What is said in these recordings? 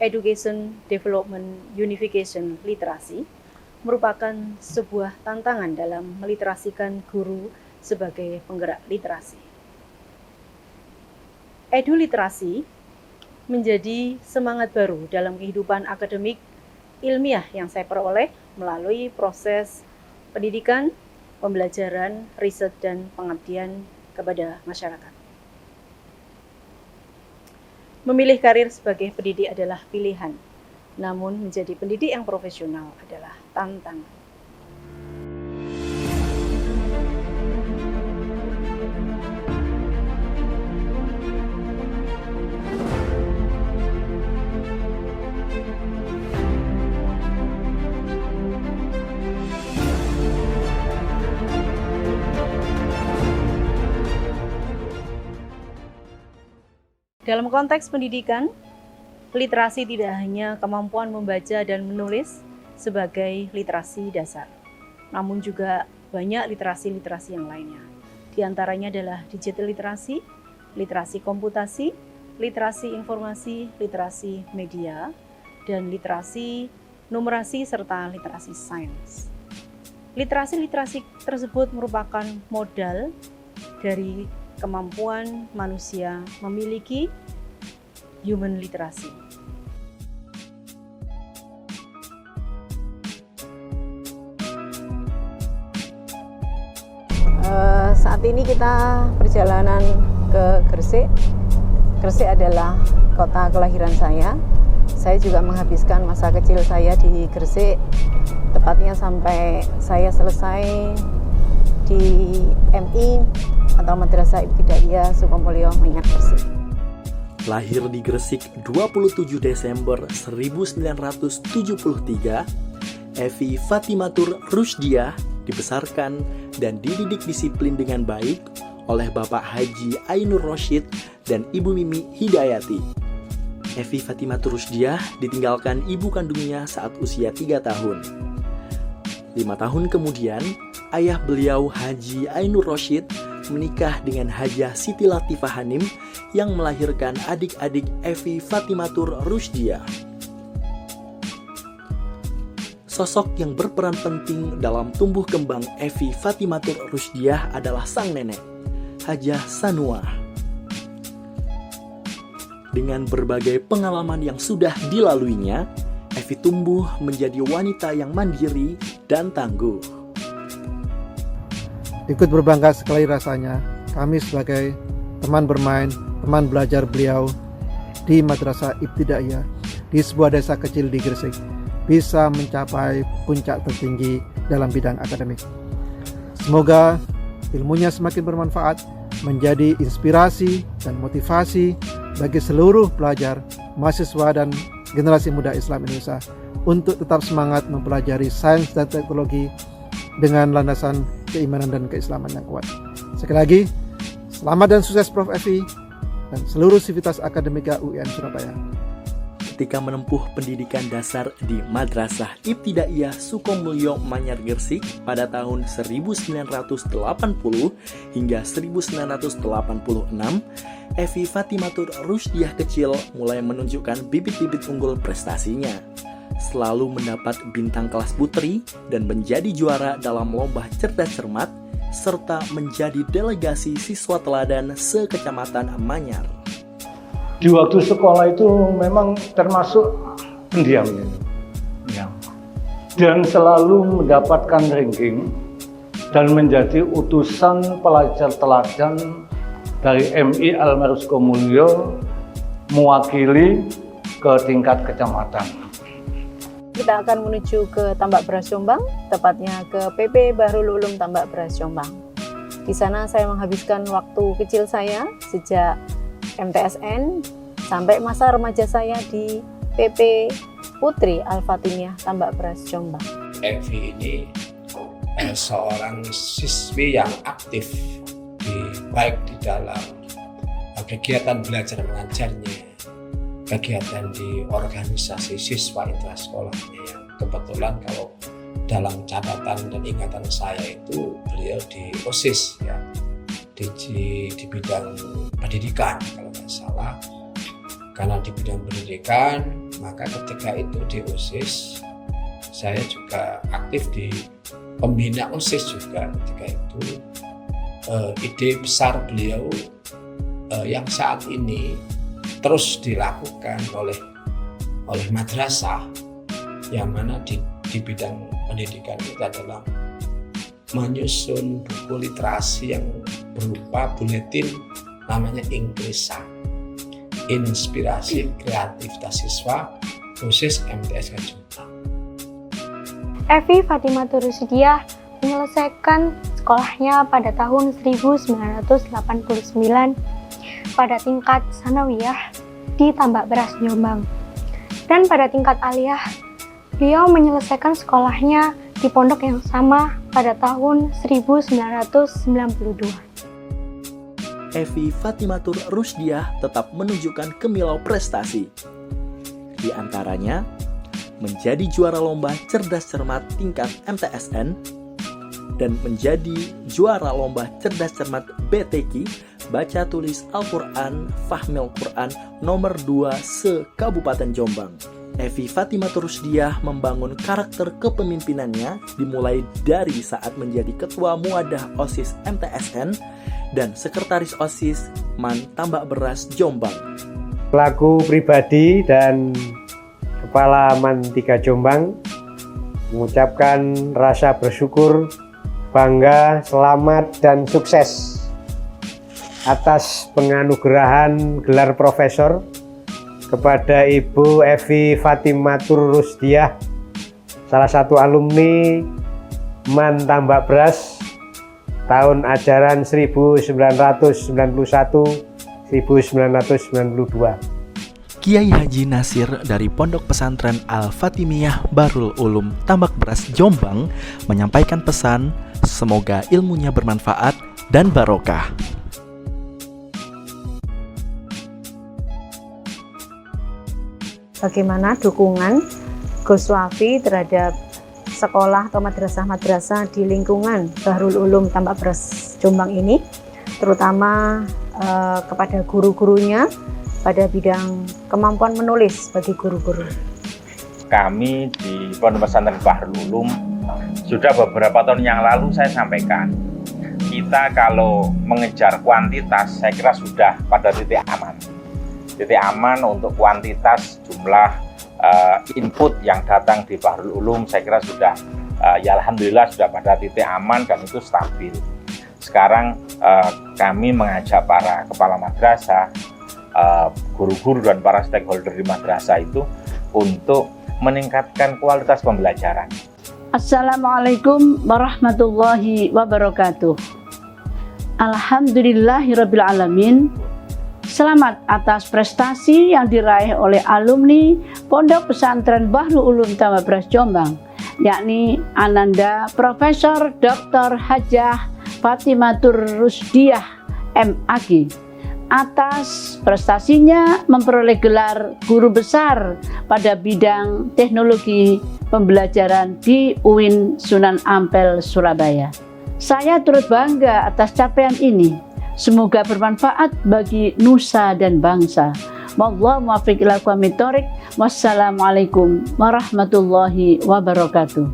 Education Development Unification Literasi merupakan sebuah tantangan dalam meliterasikan guru sebagai penggerak literasi. Eduliterasi menjadi semangat baru dalam kehidupan akademik ilmiah yang saya peroleh melalui proses pendidikan, pembelajaran, riset, dan pengabdian kepada masyarakat. Memilih karir sebagai pendidik adalah pilihan, namun menjadi pendidik yang profesional adalah tantangan. Dalam konteks pendidikan, literasi tidak hanya kemampuan membaca dan menulis sebagai literasi dasar, namun juga banyak literasi-literasi yang lainnya. Di antaranya adalah digital literasi, literasi komputasi, literasi informasi, literasi media, dan literasi numerasi serta literasi sains. Literasi-literasi tersebut merupakan modal dari kemampuan manusia memiliki human literasi. Saat ini kita perjalanan ke Gresik. Gresik adalah kota kelahiran saya. Saya juga menghabiskan masa kecil saya di Gresik, tepatnya sampai saya selesai di MI atau Madrasah Ibtidaiyah Sukomulyo Manyar Gresik. Lahir di Gresik 27 Desember 1973, Evi Fatimatur Rusdiah dibesarkan dan dididik disiplin dengan baik oleh Bapak Haji Ainur Rosyid dan Ibu Mimi Hidayati. Evi Fatimatur Rusdiah ditinggalkan ibu kandungnya saat usia 3 tahun. 5 tahun kemudian, ayah beliau Haji Ainur Rosyid menikah dengan Hajah Siti Latifah Hanim yang melahirkan adik-adik Evi Fatimatur Rusdiah. Sosok yang berperan penting dalam tumbuh kembang Evi Fatimatur Rusdiah adalah sang nenek, Hajah Sanuah. Dengan berbagai pengalaman yang sudah dilaluinya, Evi tumbuh menjadi wanita yang mandiri dan tangguh. Ikut berbangga sekali rasanya kami sebagai teman bermain, teman belajar beliau di Madrasah Ibtidaiyah di sebuah desa kecil di Gresik bisa mencapai puncak tertinggi dalam bidang akademik. Semoga ilmunya semakin bermanfaat, menjadi inspirasi dan motivasi bagi seluruh pelajar, mahasiswa, dan generasi muda Islam Indonesia untuk tetap semangat mempelajari sains dan teknologi dengan landasan keimanan dan keislaman yang kuat. Sekali lagi, selamat dan sukses Prof. Evi dan seluruh sivitas akademika UIN Surabaya. Ketika menempuh pendidikan dasar di Madrasah Ibtidaiyah Sukomulyo Manyar Gresik pada tahun 1980 hingga 1986, Evi Fatimatur Rusdiah kecil mulai menunjukkan bibit-bibit unggul prestasinya. Selalu mendapat bintang kelas putri dan menjadi juara dalam lomba cerdas cermat, serta menjadi delegasi siswa teladan sekecamatan Manyar. Di waktu sekolah itu memang termasuk pendiam ya. Dan selalu mendapatkan ranking dan menjadi utusan pelajar teladan dari MI Almarhum Sukomulyo mewakili ke tingkat kecamatan. Kita akan menuju ke Tambak Beras Jombang, tepatnya ke PP Bahrul Ulum Tambak Beras Jombang. Di sana saya menghabiskan waktu kecil saya sejak MTSN sampai masa remaja saya di PP Putri Al-Fatimiyah Tambak Beras Jombang. Evi ini seorang siswi yang aktif baik di dalam kegiatan belajar mengajarnya, kegiatan di organisasi siswa intrasekolahnya, yang kebetulan kalau dalam catatan dan ingatan saya itu beliau di OSIS ya, di bidang pendidikan kalau nggak salah. Karena di bidang pendidikan Maka ketika itu di OSIS, saya juga aktif di pembina OSIS juga ketika itu. Ide besar beliau yang saat ini terus dilakukan oleh madrasah, yang mana di bidang pendidikan itu adalah menyusun buku literasi yang berupa buletin namanya Ingresa, Inspirasi Kreativitas Siswa OSIS MTS Jombang. Evi Fatimatur Rusdiah menyelesaikan sekolahnya pada tahun 1989 pada tingkat sanawiyah di Tambak Beras, Jombang. Dan pada tingkat aliyah, beliau menyelesaikan sekolahnya di pondok yang sama pada tahun 1992. Evi Fatimatur Rusdiah tetap menunjukkan kemilau prestasi. Di antaranya, menjadi juara lomba cerdas cermat tingkat MTSN dan menjadi juara lomba cerdas cermat BTQ Baca Tulis Al-Quran Fahmil Quran nomor 2 se-Kabupaten Jombang. Evi Fatimatur Rusdiah membangun karakter kepemimpinannya dimulai dari saat menjadi Ketua Muadah OSIS MTSN dan Sekretaris OSIS MAN Tambak Beras Jombang. Pelaku pribadi dan Kepala MAN 3 Jombang mengucapkan rasa bersyukur, bangga, selamat, dan sukses atas penganugerahan gelar profesor kepada Ibu Evi Fatimatur Rusdiah, salah satu alumni MAN Tambak Beras tahun ajaran 1991-1992. Kiai Haji Nasir dari Pondok Pesantren Al-Fatimiyah Barul Ulum Tambak Beras Jombang menyampaikan pesan, semoga ilmunya bermanfaat dan barokah. Bagaimana dukungan Gus Wafi terhadap sekolah atau madrasah-madrasah di lingkungan Bahrul Ulum Tambak Beras Jombang ini, terutama kepada guru-gurunya pada bidang kemampuan menulis bagi guru-guru. Kami di Pondok Pesantren Bahrul Ulum sudah beberapa tahun yang lalu saya sampaikan, kita kalau mengejar kuantitas saya kira sudah pada titik aman. Titik aman untuk kuantitas jumlah input yang datang di Bahrul Ulum saya kira sudah ya alhamdulillah sudah pada titik aman dan itu stabil. Sekarang kami mengajak para kepala madrasah, guru-guru dan para stakeholder di madrasah itu untuk meningkatkan kualitas pembelajaran. Assalamualaikum warahmatullahi wabarakatuh. Alhamdulillahirabbil alamin. Selamat atas prestasi yang diraih oleh alumni Pondok Pesantren Bahrul Ulum Tambak Beras Jombang, yakni Ananda Profesor Dr. Hajah Fatimatur Rusdiah MAG, atas prestasinya memperoleh gelar guru besar pada bidang teknologi pembelajaran di UIN Sunan Ampel, Surabaya. Saya turut bangga atas capaian ini. Semoga bermanfaat bagi nusa dan bangsa. Wallahu muwaffiq ila aqwamit thoriq. Wassalamualaikum warahmatullahi wabarakatuh.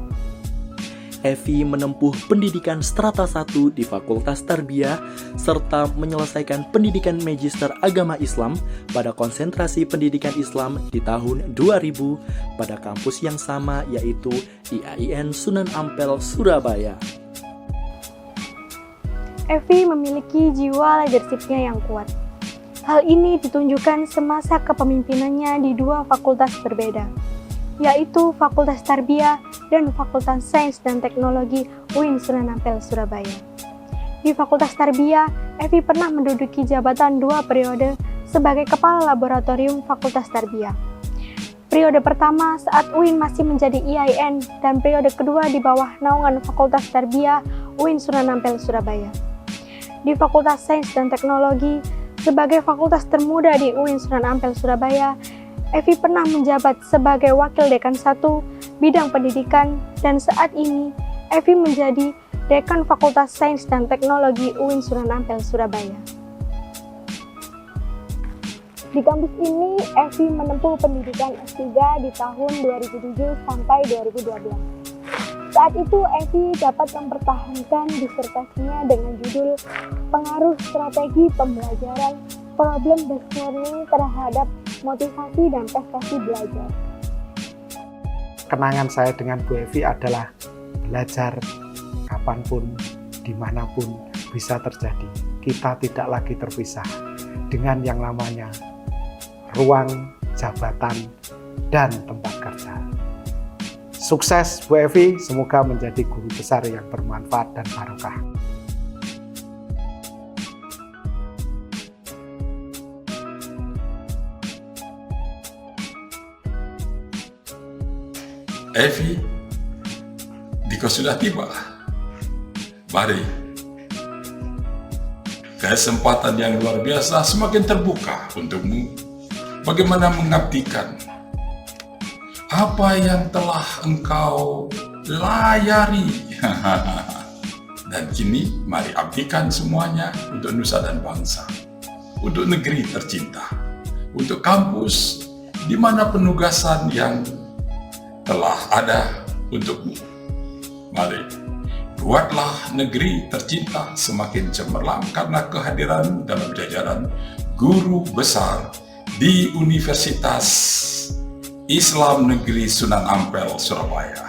Evi menempuh pendidikan strata 1 di Fakultas Tarbiyah serta menyelesaikan pendidikan Magister Agama Islam pada konsentrasi pendidikan Islam di tahun 2000 pada kampus yang sama yaitu IAIN Sunan Ampel, Surabaya. Evi memiliki jiwa leadership-nya yang kuat. Hal ini ditunjukkan semasa kepemimpinannya di dua fakultas berbeda, yaitu Fakultas Tarbiyah dan Fakultas Sains dan Teknologi UIN Sunan Ampel, Surabaya. Di Fakultas Tarbiyah, Evi pernah menduduki jabatan 2 periode sebagai Kepala Laboratorium Fakultas Tarbiyah. Periode pertama saat UIN masih menjadi IAIN dan periode kedua di bawah naungan Fakultas Tarbiyah UIN Sunan Ampel, Surabaya. Di Fakultas Sains dan Teknologi, sebagai fakultas termuda di UIN Sunan Ampel, Surabaya, Evi pernah menjabat sebagai Wakil Dekan 1 Bidang Pendidikan dan saat ini Evi menjadi Dekan Fakultas Sains dan Teknologi UIN Sunan Ampel, Surabaya. Di kampus ini, Evi menempuh pendidikan S3 di tahun 2007 sampai 2012. Saat itu, Evi dapat mempertahankan disertasinya dengan judul Pengaruh Strategi Pembelajaran Problem-Based Learning terhadap Motivasi dan Prestasi Belajar. Kenangan saya dengan Bu Evi adalah belajar kapanpun, dimanapun bisa terjadi. Kita tidak lagi terpisah dengan yang namanya ruang, jabatan, dan tempat kerja. Sukses Bu Evi, semoga menjadi guru besar yang bermanfaat dan barokah. Evi, Diko sudah tiba. Mari. Kesempatan yang luar biasa semakin terbuka untukmu. Bagaimana mengabdikan apa yang telah engkau layari. Dan kini mari abdikan semuanya untuk nusa dan bangsa, untuk negeri tercinta, untuk kampus di mana penugasan yang telah ada untukmu. Mari, buatlah negeri tercinta semakin cemerlang karena kehadiran dalam jajaran guru besar di Universitas Islam Negeri Sunan Ampel, Surabaya.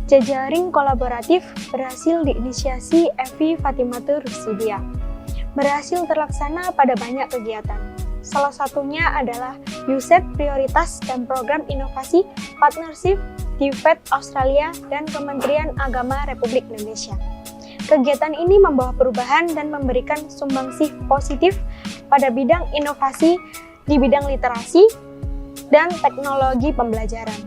Jejaring kolaboratif berhasil diinisiasi Evi Fatimatur Rusidia. Berhasil terlaksana pada banyak kegiatan. Salah satunya adalah USEP Prioritas dan Program Inovasi Partnership di FED Australia dan Kementerian Agama Republik Indonesia. Kegiatan ini membawa perubahan dan memberikan sumbangsih positif pada bidang inovasi di bidang literasi dan teknologi pembelajaran.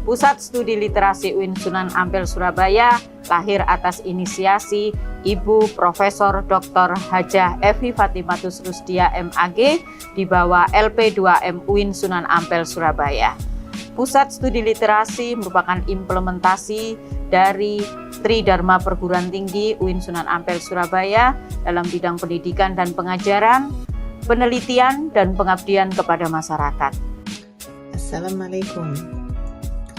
Pusat Studi Literasi UIN Sunan Ampel Surabaya lahir atas inisiasi Ibu Profesor Dr. Hajah Evi Fatimatus Rusdia MAG di bawah LP2M UIN Sunan Ampel Surabaya. Pusat Studi Literasi merupakan implementasi dari Tridharma Perguruan Tinggi UIN Sunan Ampel Surabaya dalam bidang pendidikan dan pengajaran, penelitian, dan pengabdian kepada masyarakat. Assalamualaikum.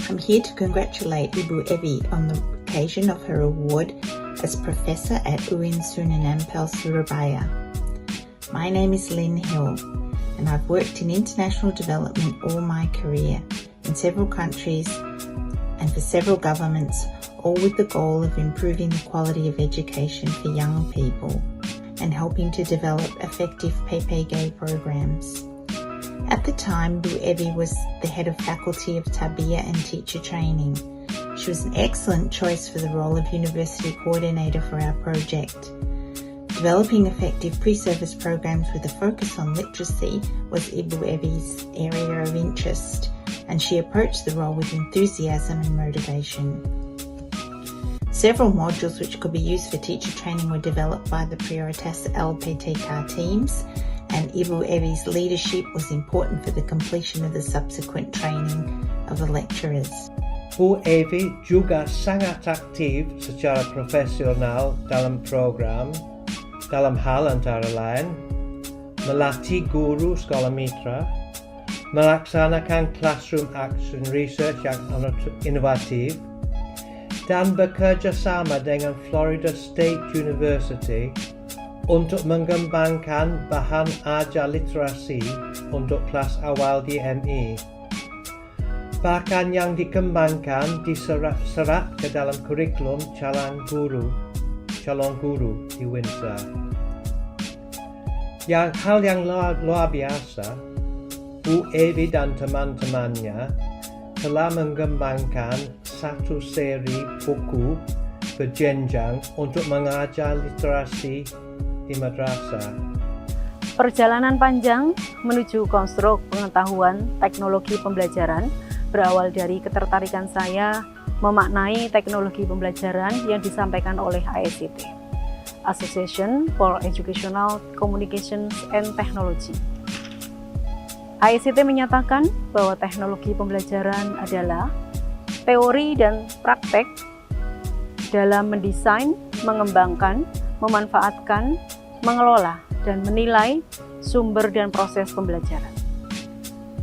I'm here to congratulate Ibu Evi on the occasion of her award as Professor at UIN Sunan Ampel Surabaya. My name is Lynn Hill, and I've worked in international development all my career in several countries and for several governments, all with the goal of improving the quality of education for young people and helping to develop effective PPG programs. At the time, Bu Evi was the head of Faculty of Tarbiyah and Teacher Training. She was an excellent choice for the role of University Coordinator for our project. Developing effective pre-service programs with a focus on literacy was Ibu Evi's area of interest, and she approached the role with enthusiasm and motivation. Several modules which could be used for teacher training were developed by the Prioritas LPTK teams, and Ibu Evi's leadership was important for the completion of the subsequent training of the lecturers. Bu Evi juga sangat aktif secara profesional dalam program, dalam hal antara lain, melatih guru sekolah mitra, melaksanakan classroom action research yang inovatif, dan bekerja sama dengan Florida State University untuk mengembangkan bahan ajar literasi untuk kelas awal di MI. Bahkan yang dikembangkan diserap ke dalam kurikulum calon guru di Windsor. Hal yang luar biasa, Bu Evi dan teman-temannya telah mengembangkan satu seri buku berjenjang untuk mengajar literasi di madrasah. Perjalanan panjang menuju konstruk pengetahuan teknologi pembelajaran berawal dari ketertarikan saya memaknai teknologi pembelajaran yang disampaikan oleh AECT, Association for Educational Communications and Technology. AECT menyatakan bahwa teknologi pembelajaran adalah teori dan praktek dalam mendesain, mengembangkan, memanfaatkan, mengelola, dan menilai sumber dan proses pembelajaran.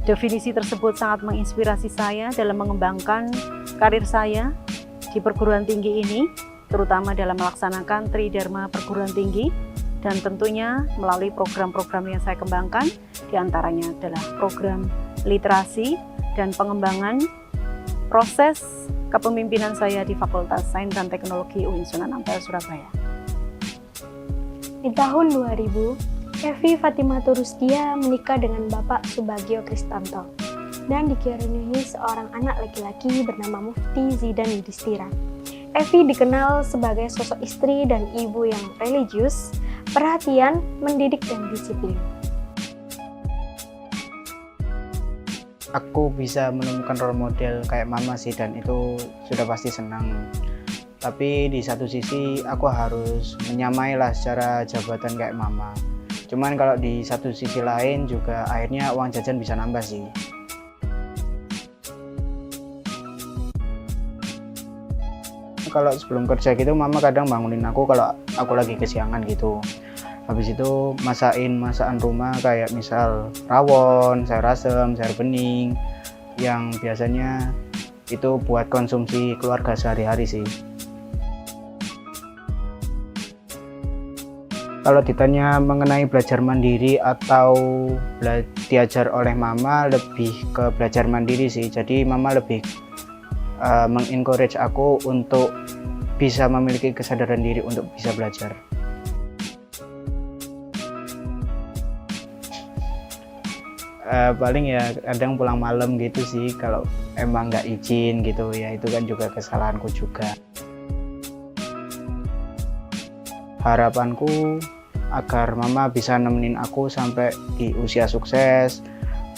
Definisi tersebut sangat menginspirasi saya dalam mengembangkan karir saya di perguruan tinggi ini, terutama dalam melaksanakan Tridharma perguruan tinggi, dan tentunya melalui program-program yang saya kembangkan, diantaranya adalah program literasi dan pengembangan proses kepemimpinan saya di Fakultas Sains dan Teknologi UIN Sunan Ampel, Surabaya. Di tahun 2000, Evi Fatimah Rusdia menikah dengan Bapak Subagio Kristanto dan dikaruniai seorang anak laki-laki bernama Mufti Zidan Yudhistira. Evi dikenal sebagai sosok istri dan ibu yang religius, perhatian, mendidik, dan disiplin. Aku bisa menemukan role model kayak mama sih, dan itu sudah pasti senang. Tapi di satu sisi aku harus menyamai lah secara jabatan kayak mama. Cuman kalau di satu sisi lain juga akhirnya uang jajan bisa nambah sih. Kalau sebelum kerja gitu mama kadang bangunin aku kalau aku lagi kesiangan gitu. Habis itu masakan rumah kayak misal rawon, sayur asem, sayur bening yang biasanya itu buat konsumsi keluarga sehari-hari sih. Kalau ditanya mengenai belajar mandiri atau diajar oleh mama, lebih ke belajar mandiri sih. Jadi mama lebih mengencourage aku untuk bisa memiliki kesadaran diri untuk bisa belajar. Paling ya kadang pulang malam gitu sih kalau emang nggak izin gitu ya, itu kan juga kesalahanku juga. Harapanku agar mama bisa nemenin aku sampai di usia sukses,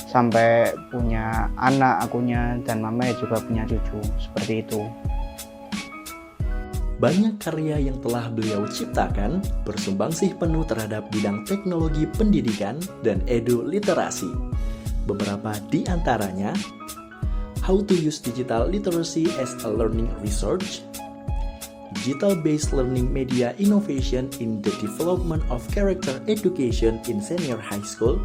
sampai punya anak akunya, dan mama juga punya cucu, seperti itu. Banyak karya yang telah beliau ciptakan bersumbangsih penuh terhadap bidang teknologi pendidikan dan edu-literasi. Beberapa di antaranya, How to Use Digital Literacy as a Learning Research, Digital-Based Learning Media Innovation in the Development of Character Education in Senior High School,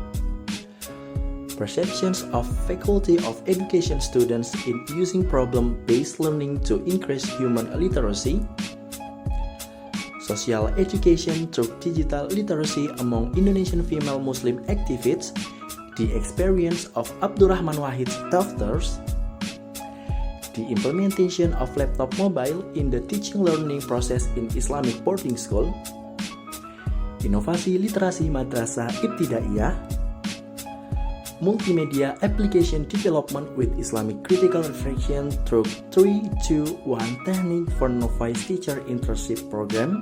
Perceptions of Faculty of Education Students in Using Problem-Based Learning to Increase Human Literacy, Social Education Through Digital Literacy Among Indonesian Female Muslim Activists, The Experience of Abdurrahman Wahid's Daughters, The Implementation of Laptop Mobile in the Teaching Learning Process in Islamic Boarding School, Inovasi Literasi Madrasah Ibtidaiyah, Multimedia Application Development with Islamic Critical Reflection through 3-2-1 Technique for Novice Teacher Internship Program,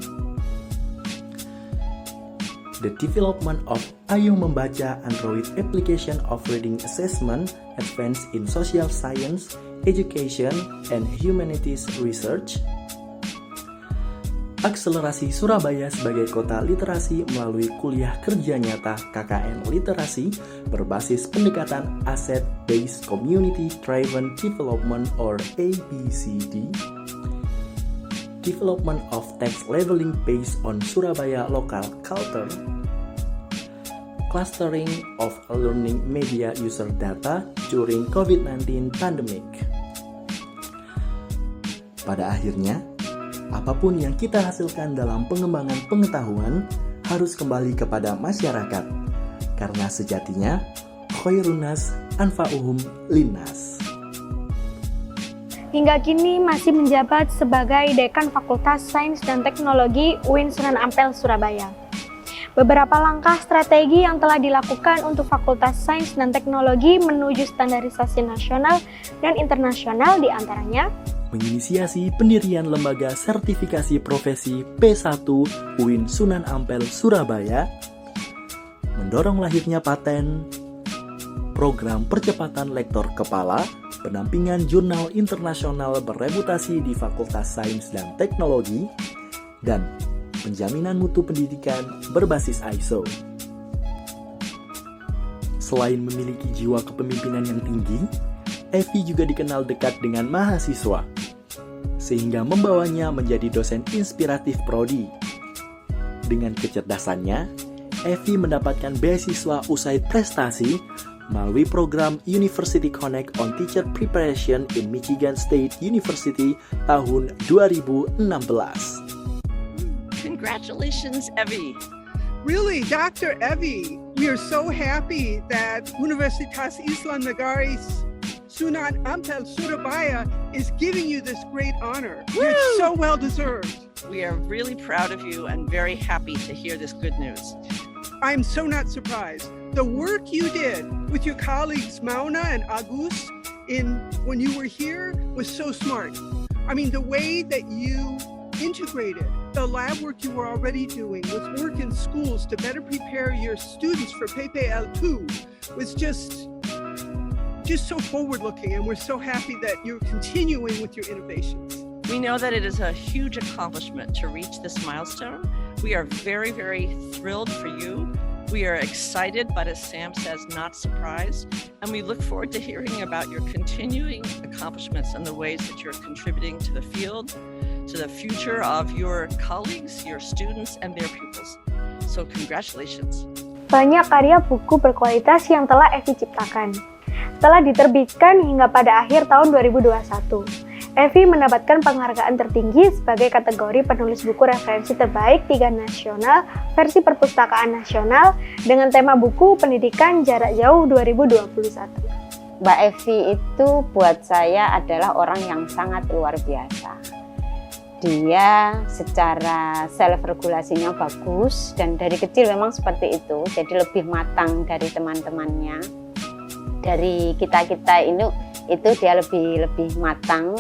the development of Ayo Membaca Android Application of Reading Assessment Advanced in Social Science, Education, and Humanities Research, Akselerasi Surabaya sebagai kota literasi melalui kuliah kerja nyata KKN Literasi berbasis pendekatan Asset Based Community Driven Development or ABCD, Development of Text Leveling based on Surabaya Local Culture, Clustering of Learning Media User Data during COVID-19 Pandemic. Pada akhirnya, apapun yang kita hasilkan dalam pengembangan pengetahuan harus kembali kepada masyarakat, karena sejatinya khairunas anfa'uhum linnas. Hingga kini masih menjabat sebagai Dekan Fakultas Sains dan Teknologi UIN Sunan Ampel, Surabaya. Beberapa langkah strategi yang telah dilakukan untuk Fakultas Sains dan Teknologi menuju standarisasi nasional dan internasional diantaranya menginisiasi pendirian lembaga sertifikasi profesi P1 UIN Sunan Ampel Surabaya, mendorong lahirnya paten, program percepatan lektor kepala, pendampingan jurnal internasional bereputasi di Fakultas Sains dan Teknologi, dan penjaminan mutu pendidikan berbasis ISO. Selain memiliki jiwa kepemimpinan yang tinggi, Evi juga dikenal dekat dengan mahasiswa, sehingga membawanya menjadi dosen inspiratif prodi. Dengan kecerdasannya, Evi mendapatkan beasiswa usai prestasi melalui program University Connect on Teacher Preparation in Michigan State University tahun 2016. Congratulations, Evi. Really, Dr. Evi, we are so happy that Universitas Islam Negara Sunan Ampel Surabaya is giving you this great honor. Woo! It's so well deserved. We are really proud of you and very happy to hear this good news. I'm so not surprised. The work you did with your colleagues Mauna and Agus when you were here was so smart. I mean, the way that you integrated the lab work you were already doing with work in schools to better prepare your students for PPL2 was just so forward-looking, and we're so happy that you're continuing with your innovations. We know that it is a huge accomplishment to reach this milestone. We are very, very thrilled for you. We are excited, but as Sam says, not surprised. And we look forward to hearing about your continuing accomplishments and the ways that you're contributing to the field, to the future of your colleagues, your students, and their pupils. So congratulations. Banyak karya buku berkualitas yang telah Evi ciptakan. Telah diterbitkan hingga pada akhir tahun 2021. Evi mendapatkan penghargaan tertinggi sebagai kategori penulis buku referensi terbaik 3 nasional versi Perpustakaan Nasional dengan tema buku Pendidikan Jarak Jauh 2021. Mbak Evi itu buat saya adalah orang yang sangat luar biasa. Dia secara self-regulasinya bagus dan dari kecil memang seperti itu, jadi lebih matang dari teman-temannya. Dari kita-kita ini itu dia lebih matang,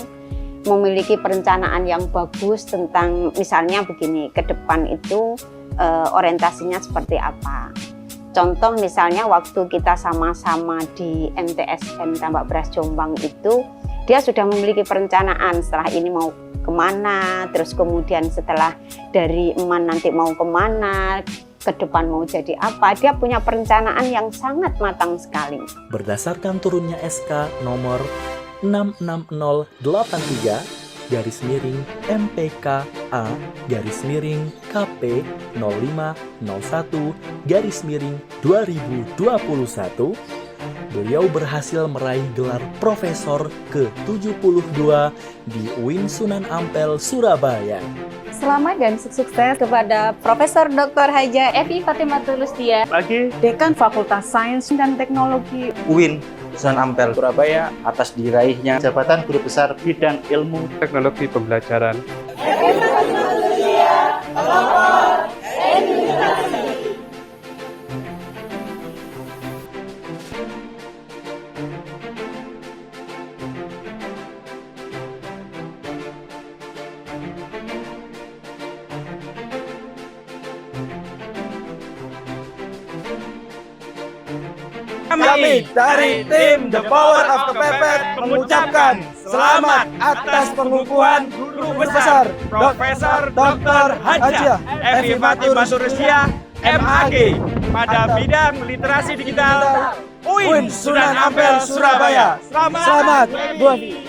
memiliki perencanaan yang bagus tentang misalnya begini, ke depan itu orientasinya seperti apa. Contoh misalnya waktu kita sama-sama di MTSN Tambak Beras Jombang itu, dia sudah memiliki perencanaan setelah ini mau kemana, terus kemudian setelah dari Eman nanti mau kemana, ke depan mau jadi apa. Dia punya perencanaan yang sangat matang sekali. Berdasarkan turunnya SK nomor 660-MPK-A-MPK-A/MIRING-KP-05-1/2021, beliau berhasil meraih gelar Profesor ke-72 di UIN Sunan Ampel, Surabaya. Selamat dan sukses kepada Profesor Dr. Haja Evi Fatimah Lustia, Dekan Fakultas Sains dan Teknologi UIN Sunan Ampel, Surabaya, atas diraihnya jabatan Guru Besar Bidang Ilmu Teknologi Pembelajaran. Kami dari tim The Power of Kepepet mengucapkan selamat atas pengukuhan Guru Besar Profesor Dr. Haja Evi Fatimah Lustia, MAG, pada bidang literasi digital UIN Sunan Ampel, Surabaya. Selamat Bu Evi.